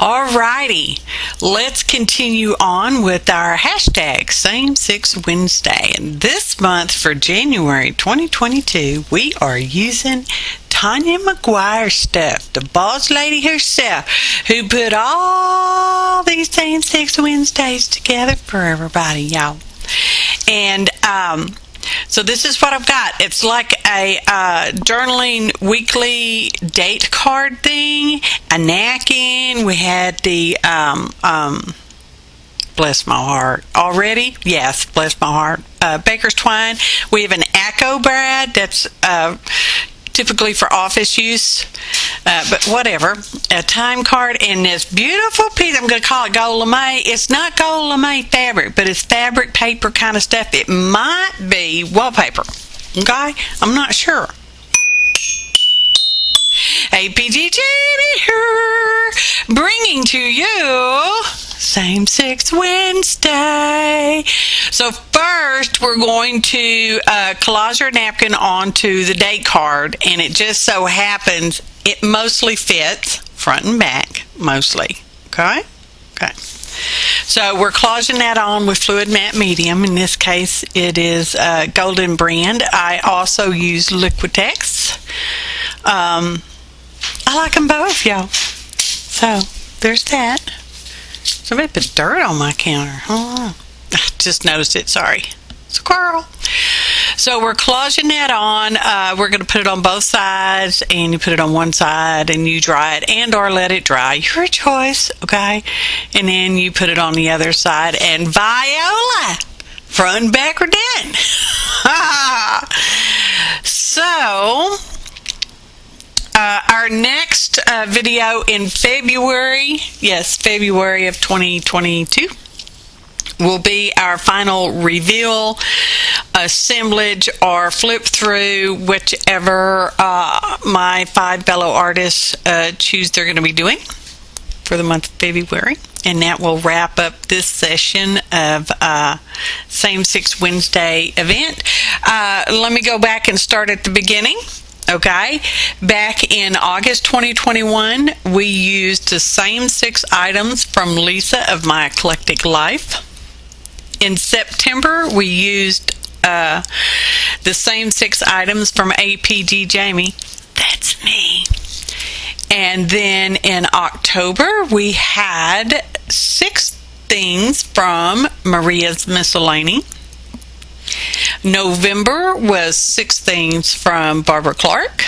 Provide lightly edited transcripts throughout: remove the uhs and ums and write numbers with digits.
Alrighty, let's continue on with our hashtag Same Sex Wednesday. And this month for January 2022, we are using Tanya McGuire stuff, the boss lady herself, who put all these Same Sex Wednesdays together for everybody, y'all. And so this is what I've got. It's like a journaling weekly date card thing, a napkin. We had the, bless my heart, already? Yes, bless my heart. Baker's twine. We have an acco brad that's typically for office use, but whatever. A time card and this beautiful piece, I'm going to call it gold lame. It's not gold lame fabric, but it's fabric paper kind of stuff. It might be wallpaper, okay? I'm not sure. APG Jamie here, bringing to you Same Sex Wednesday. So first, we're going to collage our napkin onto the date card, and it just so happens it mostly fits front and back, mostly. Okay? Okay. So we're collaging that on with fluid matte medium. In this case, it is Golden Brand. I also use Liquitex. I like them both, y'all. So there's that. Somebody put dirt on my counter. Oh, I just noticed it. Sorry. Squirrel. So we're collaging that on. We're going to put it on both sides, and you put it on one side, and you dry it and or let it dry. Your choice, okay? And then you put it on the other side, and Viola, front and back are done. So our next video in February, yes, February of 2022, will be our final reveal, assemblage, or flip through, whichever my 5 fellow artists choose they're going to be doing for the month of February. And that will wrap up this session of Same Sex Wednesday event. Let me go back and start at the beginning. Okay, back in August 2021, we used the same 6 items from Lisa of My Eclectic Life. In September, we used the same 6 items from APG Jamie. That's me. And then in October, we had 6 things from Maria's Miscellany. November was 6 things from Barbara Clark.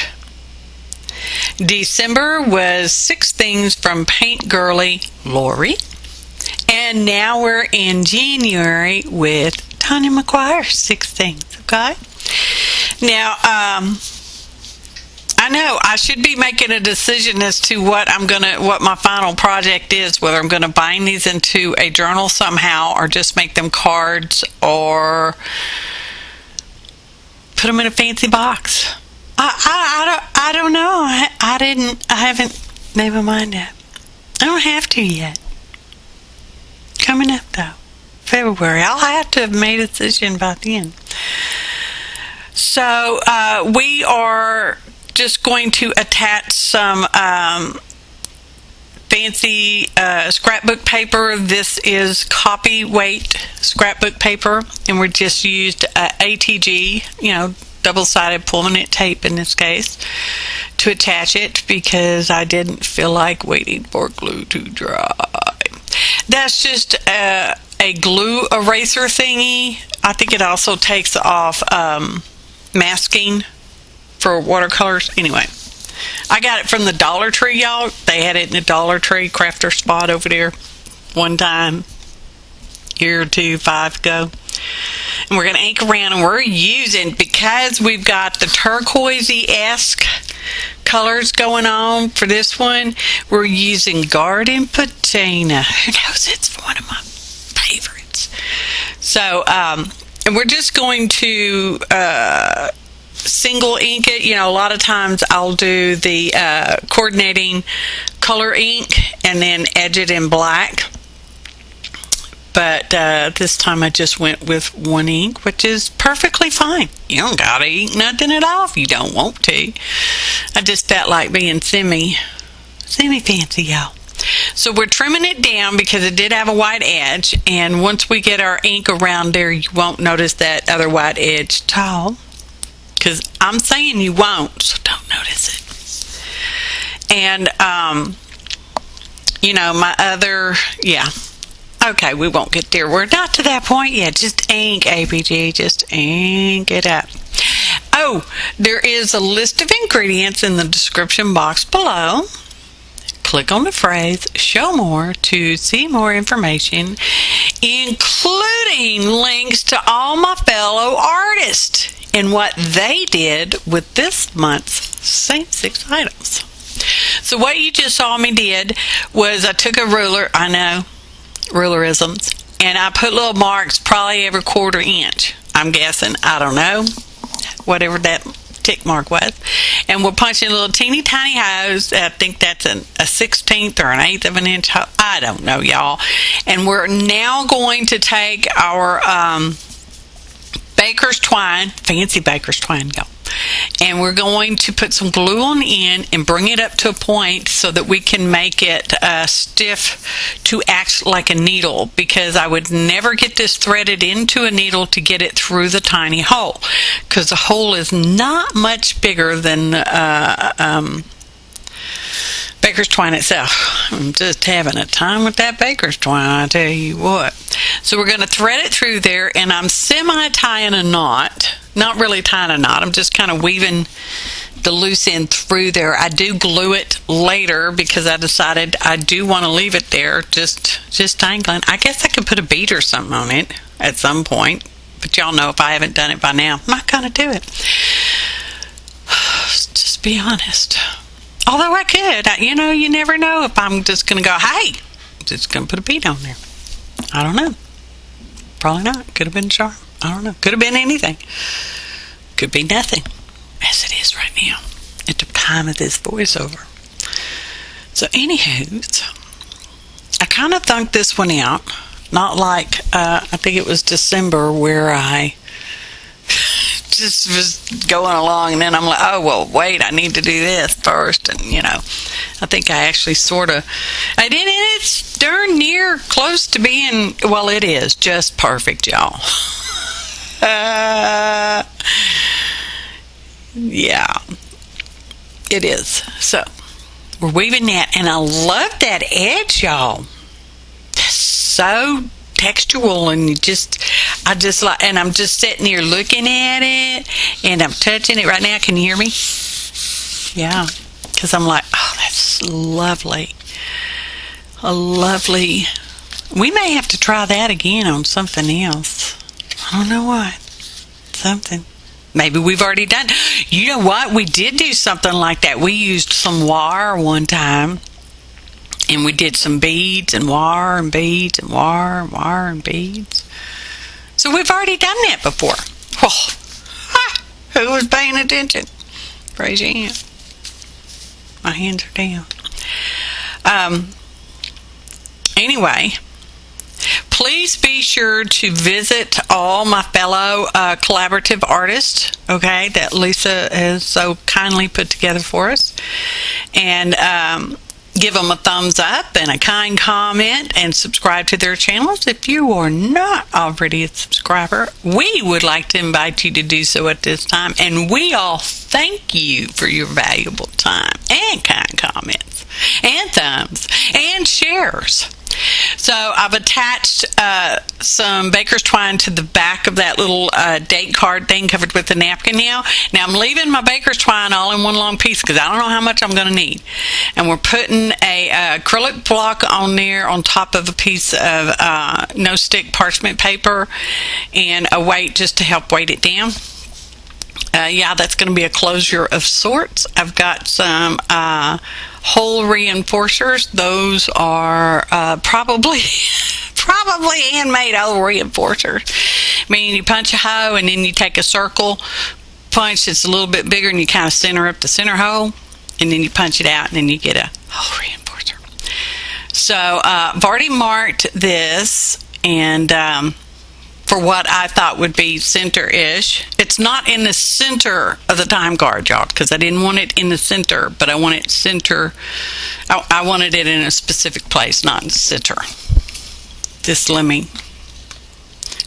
December was 6 things from Paint Girly Lori. And now we're in January with Tanya McGuire, 6 things, okay? Now, I know I should be making a decision as to what my final project is, whether I'm gonna bind these into a journal somehow, or just make them cards, or put them in a fancy box. I don't know. I haven't made my mind up. I don't have to yet. Coming up though, February. I'll have to have made a decision by then. So we are just going to attach some fancy scrapbook paper. This is copy weight scrapbook paper, and we just used ATG, double-sided permanent tape in this case, to attach it because I didn't feel like waiting for glue to dry. That's just a glue eraser thingy. I think it also takes off masking for watercolors. Anyway, I got it from the Dollar Tree, y'all. They had it in the Dollar Tree crafter spot over there one time, year or 2, 5 ago. And we're going to ink around, and we're using, because we've got the turquoisey-esque colors going on for this one, we're using Garden Patina. Who knows, it's one of my favorites. So, and we're just going to single ink it. A lot of times I'll do the coordinating color ink and then edge it in black. But this time I just went with one ink, which is perfectly fine. You don't gotta ink nothing at all if you don't want to. I just felt like being semi-fancy, y'all. So we're trimming it down because it did have a white edge, and once we get our ink around there, you won't notice that other white edge at all, because I'm saying you won't, so don't notice it. And you know, my other, yeah, okay, we won't get there. We're not to that point yet. Just ink, APG, just ink it up. Oh, there is a list of ingredients in the description box below. Click on the phrase show more to see more information, including links to all my fellow artists and what they did with this month's same 6 items. So what you just saw me did was I took a ruler, I know, rulerisms, and I put little marks probably every 1/4 inch. I'm guessing, I don't know, whatever that tick mark was. And we're punching little teeny tiny holes. I think that's a 1/16 or an 1/8 of an inch hole. I don't know, y'all. And we're now going to take our baker's twine, fancy baker's twine, y'all. And we're going to put some glue on the end and bring it up to a point so that we can make it stiff to act like a needle, because I would never get this threaded into a needle to get it through the tiny hole, because the hole is not much bigger than baker's twine itself. I'm just having a time with that baker's twine, I tell you what. So we're going to thread it through there, and I'm semi-tying a knot. Not really tying a knot, I'm just kind of weaving the loose end through there. I do glue it later because I decided I do want to leave it there just dangling. I guess I could put a bead or something on it at some point, but y'all know if I haven't done it by now, I'm not going to do it. Just be honest. Although I could, you know, you never know if I'm just going to go, hey, I'm just going to put a bead on there. I don't know. Probably not. Could have been a charm. I don't know. Could have been anything. Could be nothing, as it is right now at the time of this voiceover. So anywho, I kind of thunked this one out. Not like, I think it was December, where I just was going along, and then I'm like, oh, well, wait, I need to do this first. And, you know, I think I actually sort of, I did it. It's darn near close to being, well, it is just perfect, y'all. Yeah, it is. So we're weaving that, and I love that edge, y'all. So textual, and I just like, and I'm just sitting here looking at it, and I'm touching it right now. Can you hear me? Yeah, because I'm like, oh, that's lovely. A lovely. We may have to try that again on something else. I don't know what. Something. Maybe we've already done. You know what? We did do something like that. We used some wire one time, and we did some beads and wire and beads and wire and wire and beads. So we've already done that before. Who was paying attention? Raise your hand. My hands are down. Anyway, please be sure to visit all my fellow collaborative artists, okay, that Lisa has so kindly put together for us. And give them a thumbs up and a kind comment, and subscribe to their channels. If you are not already a subscriber, we would like to invite you to do so at this time. And we all thank you for your valuable time and kind comments and thumbs and shares. So I've attached some baker's twine to the back of that little date card thing covered with the napkin now. Now I'm leaving my baker's twine all in one long piece because I don't know how much I'm going to need. And we're putting a acrylic block on there on top of a piece of no stick parchment paper and a weight just to help weight it down. Yeah, that's going to be a closure of sorts. I've got some hole reinforcers. Those are probably handmade hole reinforcers. Meaning you punch a hole and then you take a circle punch that's a little bit bigger and you kind of center up the center hole, and then you punch it out and then you get a hole reinforcer. So I've already marked this, and for for what I thought would be center-ish. It's not in the center of the time card, y'all, because I didn't want it in the center, but I want it center. I wanted it in a specific place, not in the center. Just let me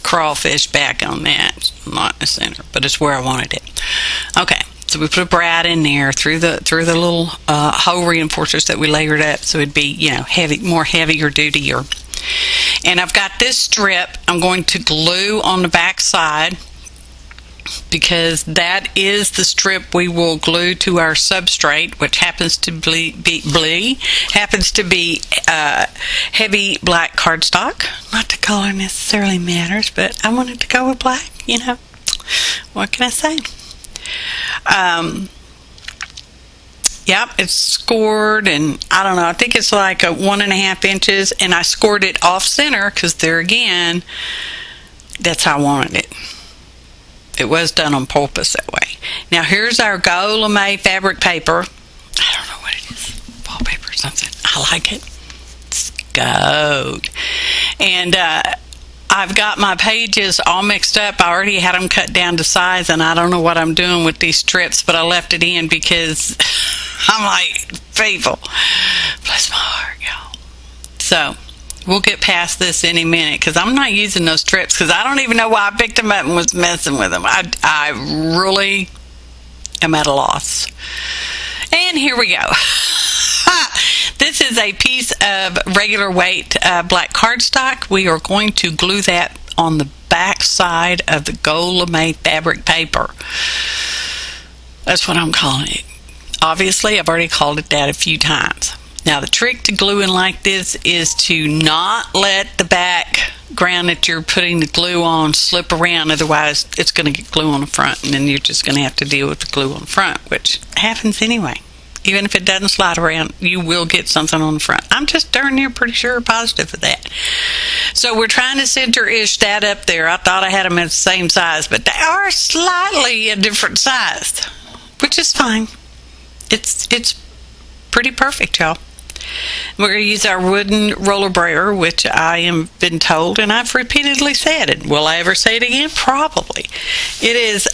crawfish back on that. It's not in the center, but it's where I wanted it. Okay. So we put a brad in there through the little hole reinforcers that we layered up, so it'd be, you know, more heavier dutier. And I've got this strip I'm going to glue on the back side, because that is the strip we will glue to our substrate, which happens to be heavy black cardstock. Not the color necessarily matters, but I wanted to go with black, you know. What can I say? Yep, it's scored, and I don't know, I think it's like a 1.5 inches, and I scored it off center because there again, that's how I wanted it. It was done on purpose that way. Now here's our gold lame fabric paper. I don't know what it is, wallpaper or something. I like it. It's gold. And I've got my pages all mixed up. I already had them cut down to size, and I don't know what I'm doing with these strips, but I left it in because I'm like, people, bless my heart, y'all. So we'll get past this any minute, because I'm not using those strips, because I don't even know why I picked them up and was messing with them. I really am at a loss. And here we go. This is a piece of regular weight black cardstock. We are going to glue that on the back side of the gold lame fabric paper. That's what I'm calling it. Obviously, I've already called it that a few times. Now, the trick to gluing like this is to not let the background that you're putting the glue on slip around. Otherwise, it's going to get glue on the front, and then you're just going to have to deal with the glue on the front, which happens anyway. Even if it doesn't slide around, you will get something on the front. I'm just darn near pretty sure positive of that. So we're trying to center-ish that up there. I thought I had them at the same size, but they are slightly a different size, which is fine. It's pretty perfect, y'all. We're going to use our wooden roller brayer, which I am been told, and I've repeatedly said it. Will I ever say it again? Probably. It is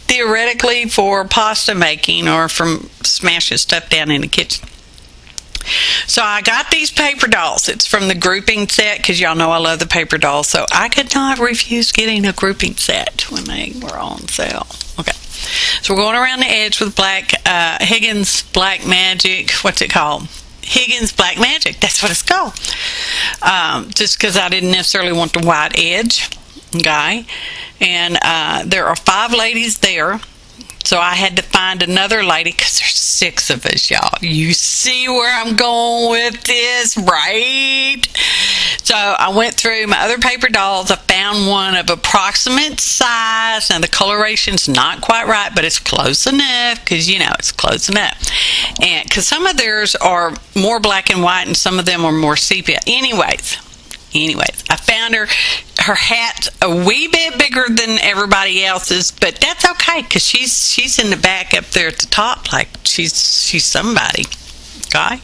theoretically for pasta making or from smashing stuff down in the kitchen. So I got these paper dolls. It's from the grouping set, because y'all know I love the paper dolls. So I could not refuse getting a grouping set when they were on sale. Okay. So we're going around the edge with black Higgins Black Magic. What's it called? Higgins Black Magic. That's what it's called. Just because I didn't necessarily want the white edge. Okay. And there are 5 ladies there. So I had to find another lady, because there's 6 of us, y'all. You see where I'm going with this, right? So I went through my other paper dolls. I found one of approximate size. Now the coloration's not quite right, but it's close enough, because, you know, it's close enough. And because some of theirs are more black and white, and some of them are more sepia. Anyways, I found her hat's a wee bit bigger than everybody else's, but that's okay, because she's in the back up there at the top, like she's somebody. Okay,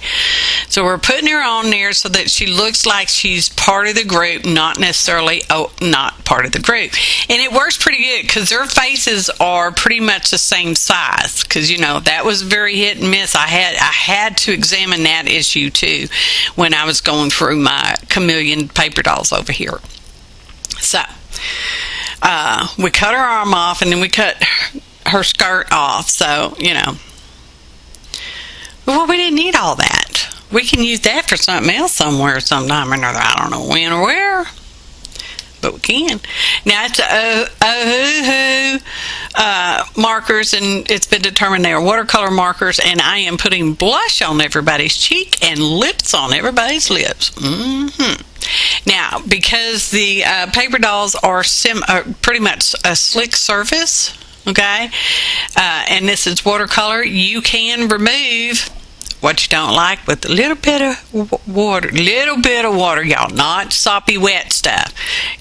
so we're putting her on there so that she looks like she's part of the group, not necessarily not part of the group. And it works pretty good, because their faces are pretty much the same size, because, you know, that was very hit and miss. I had to examine that issue too when I was going through my chameleon paper dolls over here. So we cut her arm off, and then we cut her skirt off. So, you know, well, we didn't need all that. We can use that for something else somewhere, sometime or another. I don't know when or where, but we can. Now, it's ohuhu markers, and it's been determined they are watercolor markers, and I am putting blush on everybody's cheek and lips on everybody's lips. Now, because the paper dolls are pretty much a slick surface, okay, and this is watercolor, you can remove what you don't like with a little bit of water, y'all, not soppy wet stuff,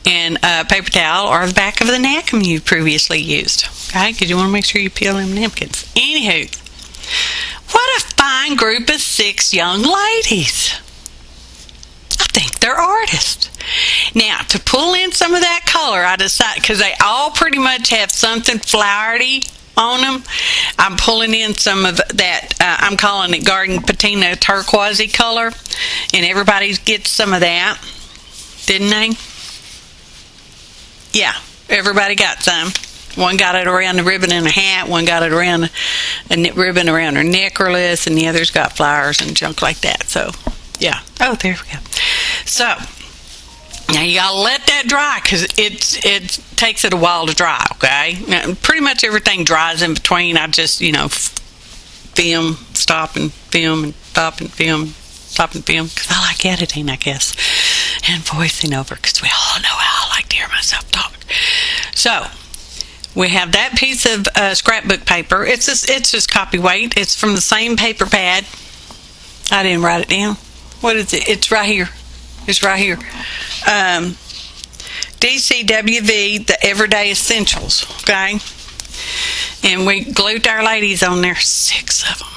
and a paper towel or the back of the napkin you previously used, okay, because you want to make sure you peel them napkins. Anywho, what a fine group of 6 young ladies. I think they're artists. Now, to pull in some of that color, I decided, because they all pretty much have something flowery on them, I'm pulling in some of that, I'm calling it garden patina turquoisey color, and everybody gets some of that, didn't they? Yeah, everybody got some. One got it around the ribbon in a hat, one got it around a ribbon around her necklace, and the others got flowers and junk like that. So, yeah. Oh, there we go. So, now you gotta let that dry, because it takes it a while to dry, okay? Now, pretty much everything dries in between. I just, film, stop and film, and stop and film, stop and film, because I like editing, I guess, and voicing over, because we all know how I like to hear myself talk. So, we have that piece of scrapbook paper. It's just copy weight. It's from the same paper pad. I didn't write it down. What is it? It's right here. It's right here. dcwv, the Everyday Essentials. Okay, and we glued our ladies on there. 6 of them.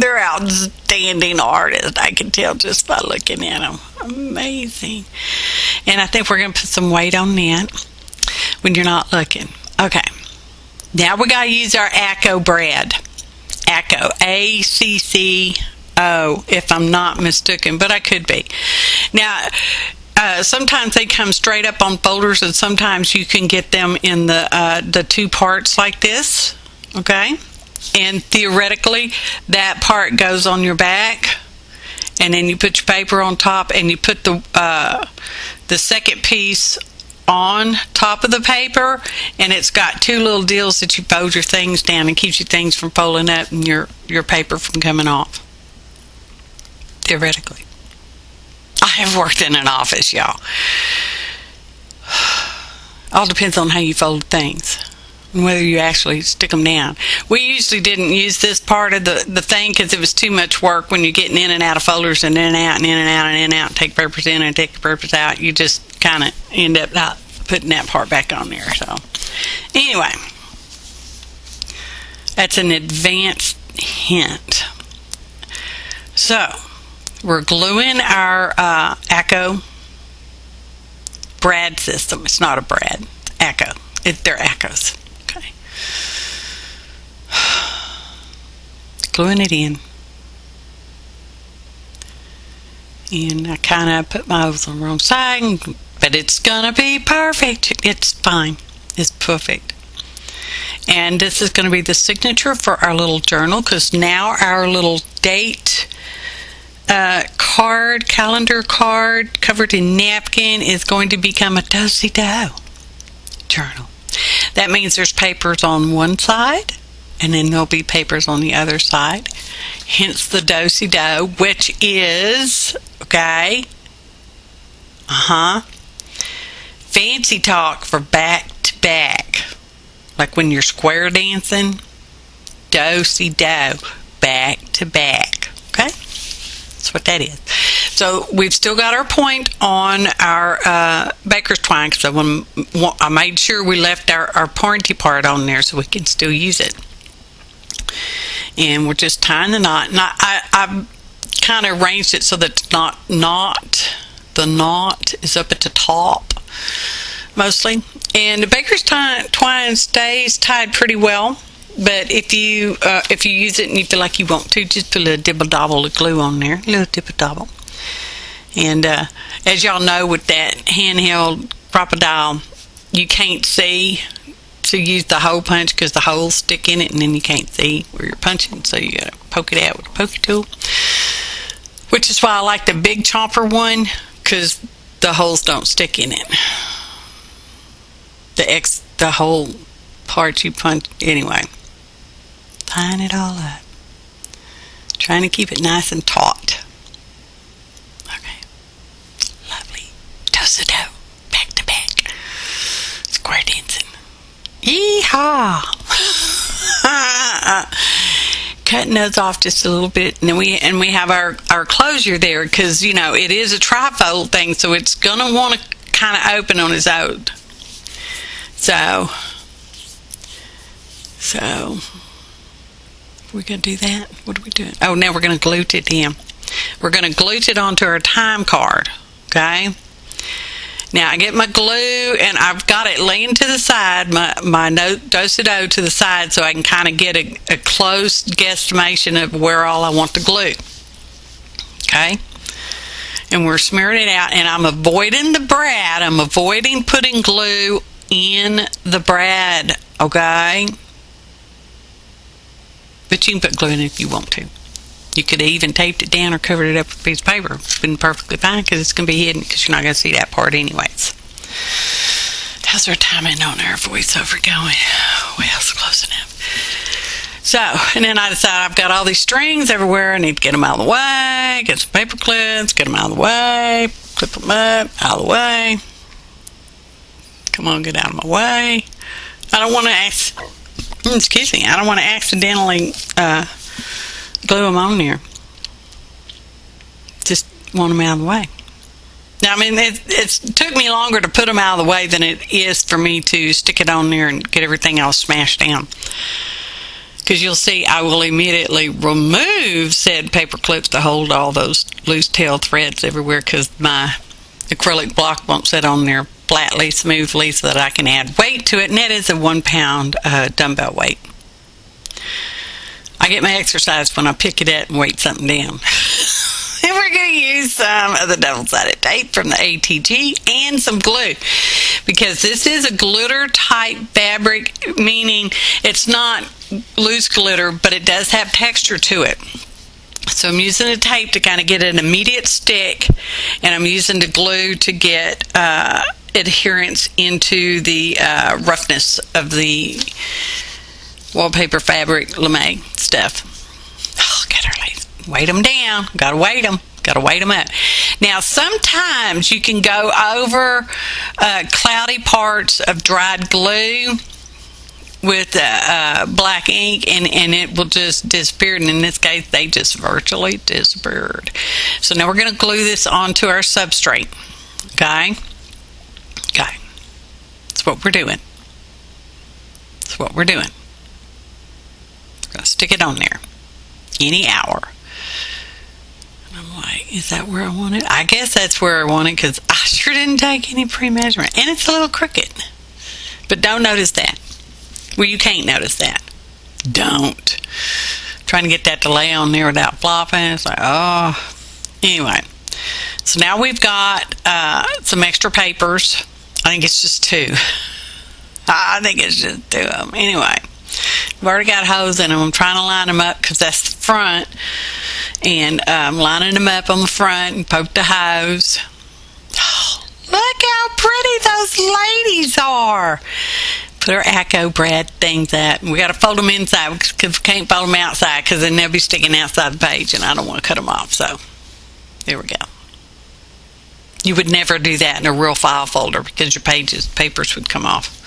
They're outstanding artists. I can tell just by looking at them. Amazing. And I think we're going to put some weight on that when you're not looking. Okay. Now we got to use our acco brad. Acco. A-C-C-O, if I'm not mistaken, but I could be. Now, sometimes they come straight up on folders, and sometimes you can get them in the 2 parts like this. Okay? And theoretically, that part goes on your back, and then you put your paper on top, and you put the second piece on top of the paper, and it's got 2 little deals that you fold your things down and keeps your things from folding up and your paper from coming off. Theoretically. I have worked in an office, y'all. All depends on how you fold things and whether you actually stick them down. We usually didn't use this part of the thing because it was too much work when you're getting in and out of folders and in and out and in and out and in and out, and take papers in and take the papers out. You just kind of end up not putting that part back on there. So anyway, that's an advanced hint. So we're gluing our acco brad system. It's not a brad, acco. They're accos. Okay. Gluing it in. And I kind of put my O's on the wrong side, but it's gonna be perfect. It's fine. It's perfect. And this is going to be the signature for our little journal, because now our little date card, calendar card covered in napkin is going to become a do-si-do journal. That means there's papers on one side, and then there'll be papers on the other side. Hence the do-si-do, which is, okay, fancy talk for back to back. Like when you're square dancing, do-si-do, back to back. Okay? That's what that is. So we've still got our point on our baker's twine, because I made sure we left our pointy part on there so we can still use it. And we're just tying the knot. And I kind of arranged it so that it's not the knot is up at the top mostly. And the baker's twine stays tied pretty well. But if you use it and you feel like you want to, just put a little dibble-dobble of glue on there. A little dibble-dobble. And as y'all know, with that handheld crocodile, you can't see to use the hole punch because the holes stick in it, and then you can't see where you're punching. So you got to poke it out with a pokey tool. Which is why I like the big chomper one, because the holes don't stick in it. The whole part you punch, anyway. Tying it all up. Trying to keep it nice and taut. Okay. Lovely. Do-si-do. Back to back. Square dancing. Yee-haw! Cutting those off just a little bit, and then we have our closure there, because it is a tri-fold thing, so it's gonna want to kind of open on its own. So we're going to do that. What are we doing? Oh, now we're going to glue it in. We're going to glue it onto our time card. Okay. Now I get my glue, and I've got it laying to the side, my do-si-do to the side, so I can kind of get a close guesstimation of where all I want the glue. Okay. And we're smearing it out, and I'm avoiding the brad. I'm avoiding putting glue in the brad, okay? But you can put glue in it if you want to. You could have even taped it down or covered it up with a piece of paper. It's been perfectly fine because it's going to be hidden because you're not going to see that part anyways. How's our timing on our voiceover going? Well, it's close enough. So, and then I decide I've got all these strings everywhere. I need to get them out of the way, get some paper clips, get them out of the way, clip them up, out of the way. Come on, get out of my way. I don't want to I don't want to accidentally glue them on there. Just want them out of the way. Now, I mean, it took me longer to put them out of the way than it is for me to stick it on there and get everything all smashed down. Because you'll see I will immediately remove said paper clips to hold all those loose tail threads everywhere, because my acrylic block won't sit on there flatly, smoothly, so that I can add weight to it, and that is a 1 pound dumbbell weight. I get my exercise when I pick it up and weight something down. And we're going to use some of the double-sided tape from the APG and some glue, because this is a glitter type fabric, meaning it's not loose glitter, but it does have texture to it. So I'm using the tape to kind of get an immediate stick, and I'm using the glue to get adherence into the roughness of the wallpaper fabric lame stuff. Oh, get her lazy. Weight them down. Gotta weight them. Gotta weight them up. Now, sometimes you can go over cloudy parts of dried glue with black ink, and it will just disappear. And in this case, they just virtually disappeared. So now we're going to glue this onto our substrate. Okay? Okay. That's what we're doing. That's what we're doing. We're going to stick it on there. Any hour. And I'm like, is that where I want it? I guess that's where I want it, because I sure didn't take any pre-measurement. And it's a little crooked. But don't notice that. Well, you can't notice that. Don't. Trying to get that to lay on there without flopping. It's like, oh. Anyway. So now we've got some extra papers. I think it's just 2. I think it's just 2 of them. Anyway. I've already got holes in them. I'm trying to line them up because that's the front. And I'm lining them up on the front and poke the hose. Oh, look how pretty those ladies are. Put our acco brad things up. And we got to fold them inside because we can't fold them outside, because then they'll be sticking outside the page, and I don't want to cut them off. So there we go. You would never do that in a real file folder, because your papers would come off.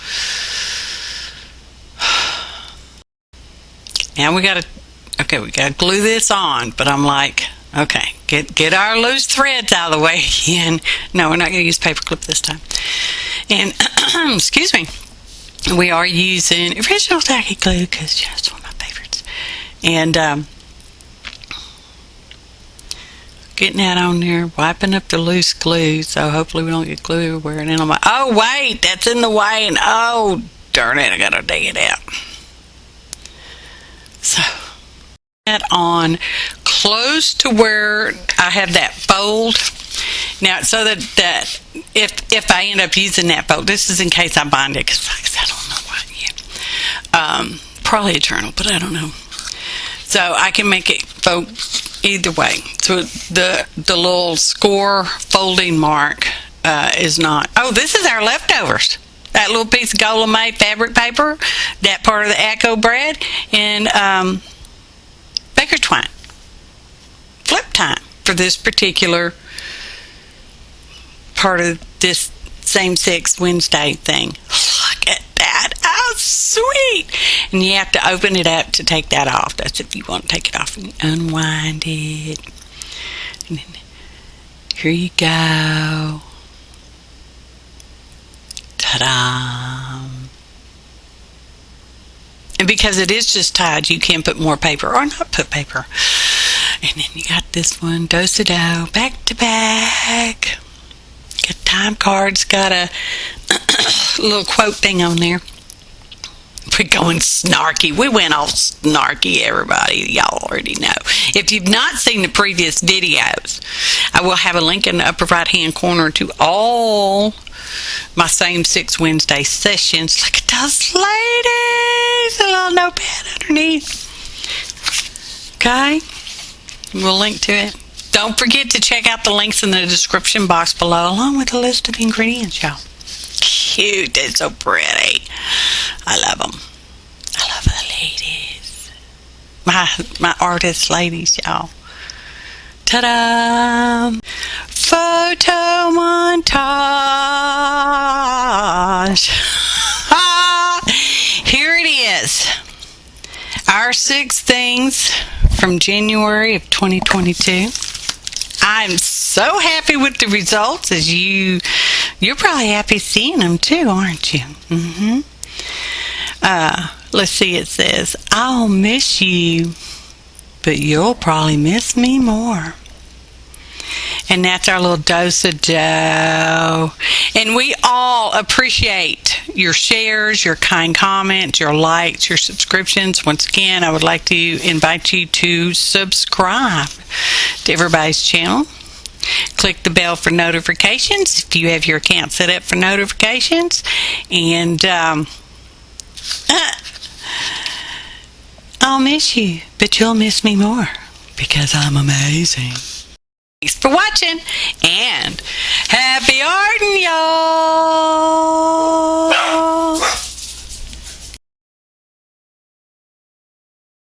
Now we got to glue this on, but I'm like, okay, get our loose threads out of the way again. No, we're not going to use paper clip this time. And excuse me, we are using original tacky glue, because it's one of my favorites. And getting that on there, wiping up the loose glue, so hopefully we don't get glue everywhere. And then I'm like, oh wait, that's in the way, and oh darn it, I got to dig it out. So that on close to where I have that fold. Now, so that if I end up using that fold, this is in case I bind it, because like I said, I don't know what yet. Probably a journal, but I don't know. So I can make it fold either way. So the little score folding mark is not. Oh, this is our leftovers. That little piece of gold lame fabric paper, that part of the acco brad, and baker's twine. Flip time for this particular part of this same sex Wednesday thing. Look at that. Oh, sweet. And you have to open it up to take that off. That's if you want to take it off and unwind it. And then here you go. Ta-da! And because it is just tied, you can put more paper or not put paper. And then you got this one, do-si-do, back to back. time card's got a little quote thing on there. We're going snarky. We went all snarky, everybody. Y'all already know. If you've not seen the previous videos, I will have a link in the upper right-hand corner to all my same 6 Wednesday sessions. Look at those ladies. A little notepad underneath. Okay. We'll link to it. Don't forget to check out the links in the description box below, along with a list of ingredients, y'all. Cute. They're so pretty. I love them. I love the ladies. My artist ladies, y'all. Ta-da! Photo montage. Here it is. Our 6 things from January of 2022. I'm so happy with the results, as you're probably happy seeing them too, aren't you? Let's see, it says, I'll miss you, but you'll probably miss me more. And that's our little dose of dough. And we all appreciate your shares, your kind comments, your likes, your subscriptions. Once again, I would like to invite you to subscribe to everybody's channel. Click the bell for notifications if you have your account set up for notifications. And I'll miss you, but you'll miss me more because I'm amazing. Thanks for watching, and happy arting, y'all!